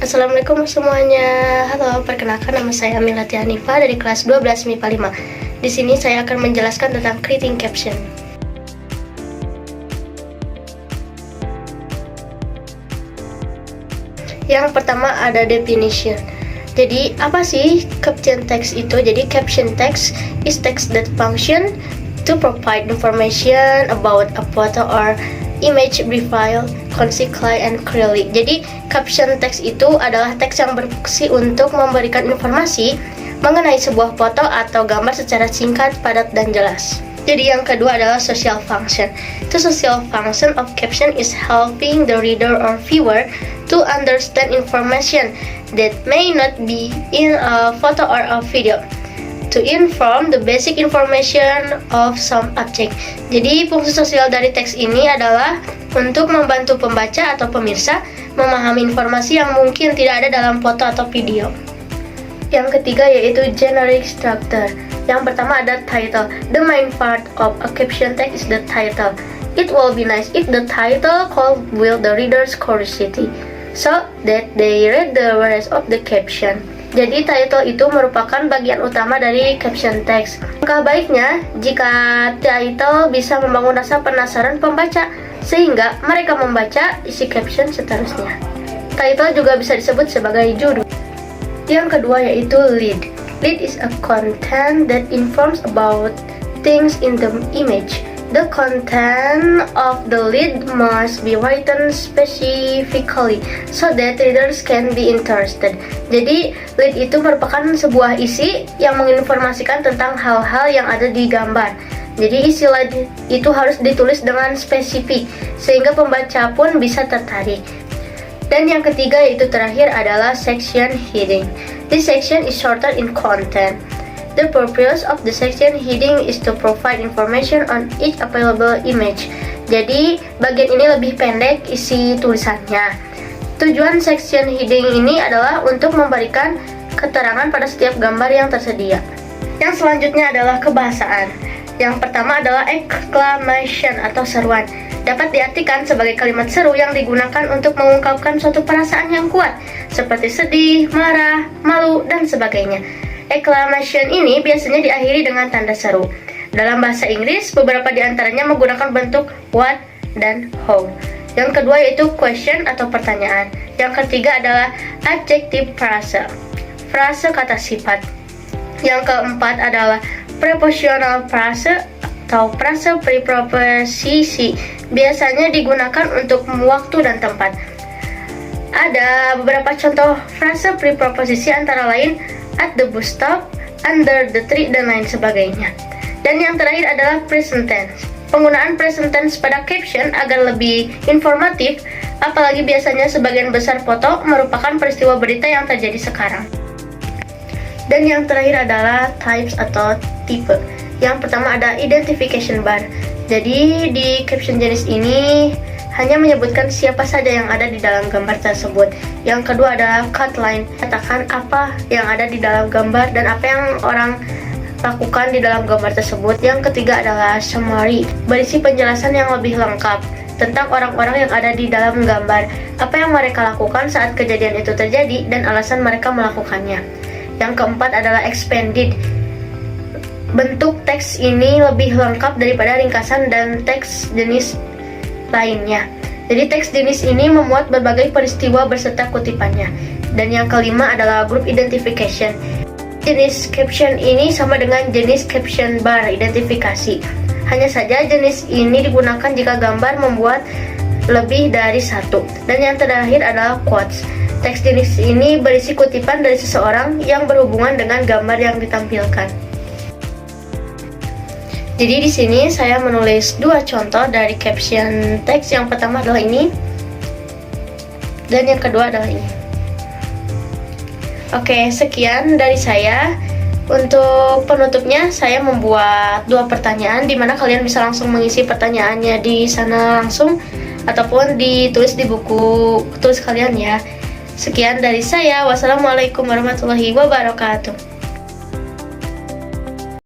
Assalamualaikum semuanya. Halo, perkenalkan nama saya Milati Hanifa dari kelas 12 MIPA 5. Di sini saya akan menjelaskan tentang creating caption. Yang pertama ada definition. Jadi, apa sih caption text itu? Jadi, caption text is text that function to provide information about a photo or image briefly, concisely, and clearly. Jadi, caption text itu adalah teks yang berfungsi untuk memberikan informasi mengenai sebuah foto atau gambar secara singkat, padat, dan jelas. Jadi yang kedua adalah social function. The social function of caption is helping the reader or viewer to understand information that may not be in a photo or a video, to inform the basic information of some object. Jadi fungsi sosial dari teks ini adalah untuk membantu pembaca atau pemirsa memahami informasi yang mungkin tidak ada dalam foto atau video. Yang ketiga yaitu generic structure. Yang pertama ada title. The main part of a caption text is the title. It will be nice if the title will the reader's curiosity, so that they read the rest of the caption. Jadi title itu merupakan bagian utama dari caption text. Langkah baiknya jika title bisa membangun rasa penasaran pembaca sehingga mereka membaca isi caption seterusnya. Title juga bisa disebut sebagai judul. Yang kedua yaitu lead. Lead is a content that informs about things in the image. The content of the lead must be written specifically so that readers can be interested. Jadi, lead itu merupakan sebuah isi yang menginformasikan tentang hal-hal yang ada di gambar. Jadi, isi lead itu harus ditulis dengan spesifik sehingga pembaca pun bisa tertarik. Dan yang ketiga yaitu terakhir adalah section heading. This section is shorter in content. The purpose of the section heading is to provide information on each available image. Jadi, bagian ini lebih pendek isi tulisannya. Tujuan section heading ini adalah untuk memberikan keterangan pada setiap gambar yang tersedia. Yang selanjutnya adalah kebahasaan. Yang pertama adalah exclamation atau seruan. Dapat diartikan sebagai kalimat seru yang digunakan untuk mengungkapkan suatu perasaan yang kuat, seperti sedih, marah, malu, dan sebagainya. Exclamation ini biasanya diakhiri dengan tanda seru. Dalam bahasa Inggris, beberapa di antaranya menggunakan bentuk what dan how. Yang kedua yaitu question atau pertanyaan. Yang ketiga adalah adjective phrase, frase kata sifat. Yang keempat adalah prepositional phrase atau frase preposisi, biasanya digunakan untuk waktu dan tempat. Ada beberapa contoh frase preposisi antara lain at the bus stop, under the tree, dan lain sebagainya. Dan yang terakhir adalah present tense. Penggunaan present tense pada caption agar lebih informatif, apalagi biasanya sebagian besar foto merupakan peristiwa berita yang terjadi sekarang. Dan yang terakhir adalah types atau tipe. Yang pertama ada identification bar. Jadi di caption jenis ini hanya menyebutkan siapa saja yang ada di dalam gambar tersebut. Yang kedua adalah cut line, katakan apa yang ada di dalam gambar dan apa yang orang lakukan di dalam gambar tersebut. Yang ketiga adalah summary, berisi penjelasan yang lebih lengkap tentang orang-orang yang ada di dalam gambar, apa yang mereka lakukan saat kejadian itu terjadi dan alasan mereka melakukannya. Yang keempat adalah expanded. Bentuk teks ini lebih lengkap daripada ringkasan dan teks jenis lainnya. Jadi teks jenis ini memuat berbagai peristiwa beserta kutipannya. Dan yang kelima adalah group identification. Jenis caption ini sama dengan jenis caption bar identifikasi. Hanya saja jenis ini digunakan jika gambar membuat lebih dari satu. Dan yang terakhir adalah quotes. Teks jenis ini berisi kutipan dari seseorang yang berhubungan dengan gambar yang ditampilkan. Jadi di sini saya menulis dua contoh dari caption teks. Yang pertama adalah ini, dan yang kedua adalah ini. Oke, sekian dari saya. Untuk penutupnya saya membuat dua pertanyaan, di mana kalian bisa langsung mengisi pertanyaannya di sana langsung ataupun ditulis di buku tulis kalian ya. Sekian dari saya. Wassalamualaikum warahmatullahi wabarakatuh.